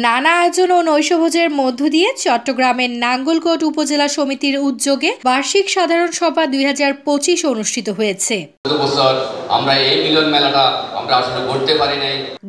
নানা আয়োজন ও নৈশভোজের মধ্য দিয়ে চট্টগ্রামের নাঙ্গলকোট উপজেলা সমিতির উদ্যোগে বার্ষিক সাধারণ সভা 2025 অনুষ্ঠিত হয়েছে।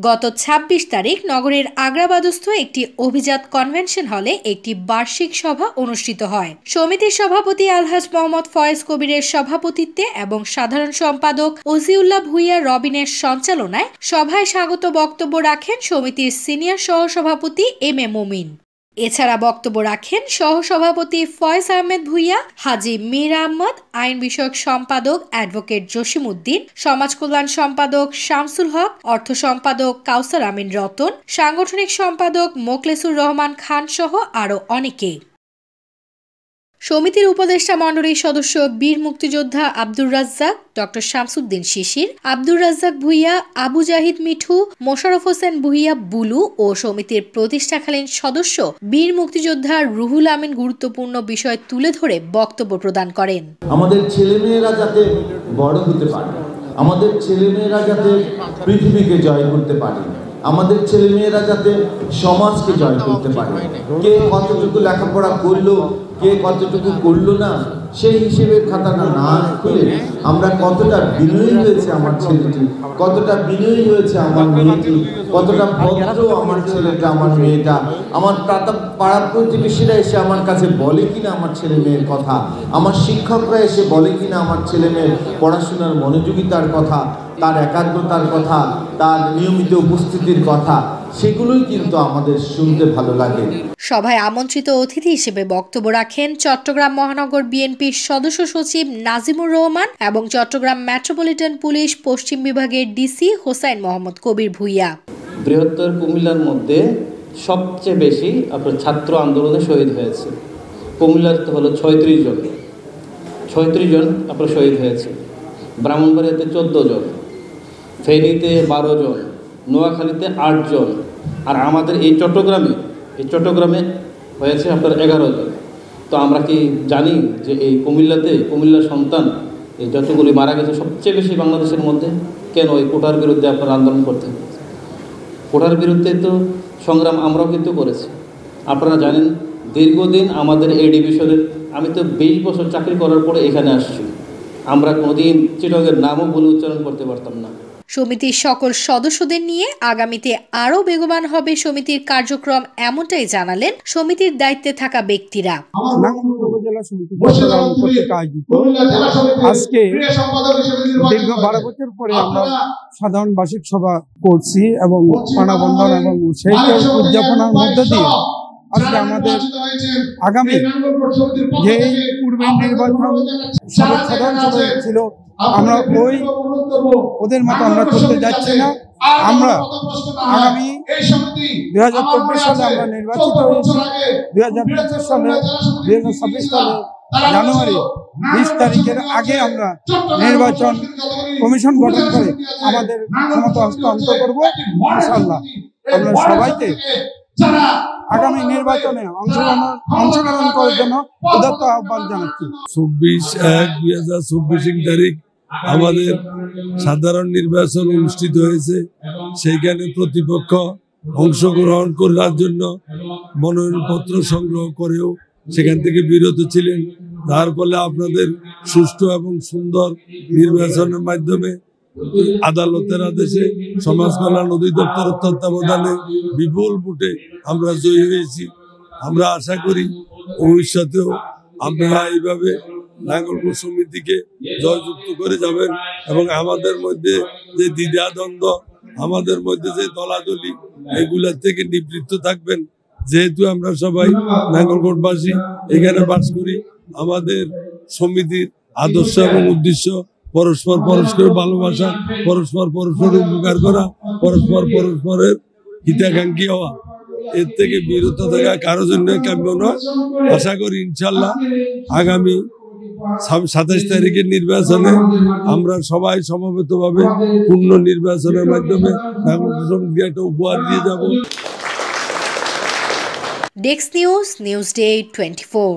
গত 26 তারিখ নগরের আগ্রাবাদস্থ একটি অভিজাত কনভেনশন হলে একটি বার্ষিক সভা অনুষ্ঠিত হয়। সমিতির সভাপতি আলহাজ মোহাম্মদ ফয়েজ কবিরের সভাপতিত্বে এবং সাধারণ সম্পাদক ওজিউল্লাহ ভুইয়া রবিনের সঞ্চালনায় সভায় স্বাগত বক্তব্য রাখেন সমিতির সিনিয়র সহসভাপতি এম এ মুমিন। এছাড়া বক্তব্য রাখেন সহসভাপতি ফয়েজ আহমেদ ভুইয়া, হাজী মীর আহমদ, আইন বিষয়ক সম্পাদক অ্যাডভোকেট জসিমউদ্দিন, সমাজ কল্যাণ সম্পাদক শামসুল হক, অর্থ সম্পাদক কাউসার আমিন রতন, সাংগঠনিক সম্পাদক মোখলেসুর রহমান খান সহ আরো অনেকে। সমিতির উপদেষ্টা মণ্ডলীর সদস্য বীর মুক্তিযোদ্ধা আব্দুর রাজ্জাক, ডক্টর শামসুদ্দিন শিশির, আব্দুর রাজ্জাক ভুইয়া, আবু জাহিদ মিঠু, মোশাররফ হোসেন ভুইয়া বুলু ও সমিতির প্রতিষ্ঠাকালীন সদস্য বীর মুক্তিযোদ্ধা রুহুল আমিন গুরুত্বপূর্ণ বিষয় তুলে ধরে বক্তব্য প্রদান করেন। আমাদের ছেলেমেয়েরা যাতে বড় হতে পারে, আমাদের ছেলেমেয়েরা যাতে পৃথিবীকে জয় করতে পারে, আমাদের ছেলেমেয়েরা যাতে সমাজকে জয় করতে পারে, কে কতটুকু লেখাপড়া করলো, কে কতটুকু করলো না, সেই হিসেবের খাতাটা না খুলে আমরা কতটা বিনয়ী হয়েছে আমার ছেলেটি, কতটা বিনয়ী হয়েছে আমার মেয়েটি, কতটা ভদ্র আমার ছেলেটা, আমার মেয়েটা, আমার পাড়া প্রতিবেশীরা এসে আমার কাছে বলে কিনা আমার ছেলে মেয়ের কথা, আমার শিক্ষকরা এসে বলে কিনা আমার ছেলে মেয়ের পড়াশোনার মনোযোগিতার কথা, তার একাগ্রতার কথা, তার নিয়মিত উপস্থিতির কথা, সেগুলোই কিন্তু আমাদের শুনতে ভালো লাগে। সভায় আমন্ত্রিত অতিথি হিসেবে বক্তব্য রাখেন চট্টগ্রাম মহানগর বিএনপির সদস্য সচিব নাজিমুর রহমান এবং চট্টগ্রাম মেট্রোপলিটন পুলিশ পশ্চিম বিভাগের ডিসি হোসাইন মোহাম্মদ কবির ভুইয়া। বৃহত্তর কুমিল্লার মধ্যে সবচেয়ে বেশি আপনার ছাত্র আন্দোলনে শহীদ হয়েছে। কুমিল্লার তো হলো 36 জন আপনার শহীদ হয়েছে, ব্রাহ্মণবাড়িয়াতে 14 জন, ফেনীতে 12 জন, নোয়াখালীতে 8 জন, আর আমাদের এই চট্টগ্রামে হয়েছে আপনার 11 জন। তো আমরা কি জানি যে এই কুমিল্লার সন্তান এই যতগুলি মারা গেছে সবচেয়ে বেশি বাংলাদেশের মধ্যে? কেন এই কোটার বিরুদ্ধে আপনারা আন্দোলন করতে? কোটার বিরুদ্ধে তো সংগ্রাম আমরাও কিন্তু করেছি। আপনারা জানেন দীর্ঘদিন আমাদের এই ডিভিশনের, আমি তো 20 বছর চাকরি করার পরে এখানে আসছি, আমরা কোনোদিন চিটগের নামও বলে উচ্চারণ করতে পারতাম না। সমিতির সকল সদস্যদের নিয়ে আগামীতে আরও বেগবান হবে সমিতির কার্যক্রম, এমনটাই জানালেন সমিতির দায়িত্বে থাকা ব্যক্তিরা। আজকে দীর্ঘ 12 বছর পরে আমরা সাধারণ বার্ষিক সভা করছি এবং মানববন্ধন এবং সেই উদযাপনের মধ্য দিয়ে আজকে আমাদের আগামী যে পূর্বের নির্বাচন সাধারণ সভা ছিল, আমরা ওদের মতো আমরা করতে যাচ্ছি না। আমরা আগামী 2024 সালে আমরা নির্বাচিত হয়েছি, 2025 সালে 2026 সালে জানুয়ারি 20 তারিখের আগে আমরা নির্বাচন কমিশন গঠন করে আমাদের ক্ষমতা হস্তান্তর করব ইনশাআল্লাহ। আমরা সবাইকে আগামী নির্বাচনে অংশগ্রহণ করার জন্য উদাত্ত আহ্বান জানাচ্ছি। 24/1/2024 তারিখ আমাদের সাধারণ নির্বাচন অনুষ্ঠিত হয়েছে। সেইখানে প্রতিপক্ষ অংশগ্রহণ করার জন্য মনোনয়নপত্র সংগ্রহ করেও সেখান থেকে বিরত ছিলেন। তার ফলে আপনাদের সুষ্ঠু এবং সুন্দর নির্বাচনের মাধ্যমে আদালতের আদেশে সমাজ কল্যাণ অধিদপ্তরের তত্ত্বাবধানে বিপুল ভোটে আমরা জয়ী হয়েছি। আমরা আশা করি ভবিষ্যতেও আপনারা এইভাবে নাঙ্গলকোট সমিতিকে জয়যুক্ত করে যাবেন এবং আমাদের মধ্যে যে দ্বিধাদ্বন্দ্ব, আমাদের মধ্যে যে দলাদলি, এগুলার থেকে নিবৃত্ত থাকবেন। যেহেতু আমরা সবাই নাঙ্গলকোটবাসী, এখানে বাস করি, আমাদের সমিতির আদর্শ এবং উদ্দেশ্য পরস্পরের ভালোবাসা, পরস্পরের উপকার করা, পরস্পরের হিতাকাঙ্ক্ষী হওয়া, এর থেকে বিরত থাকা কারোর জন্য কাম্য নয়। আশা করি ইনশাল্লাহ আগামী 27 তারিখের নির্বাচনে আমরা সবাই সমবেতভাবে পূর্ণ নির্বাচনের মাধ্যমে একটা উপহার দিয়ে যাব। Desk news, news day 24।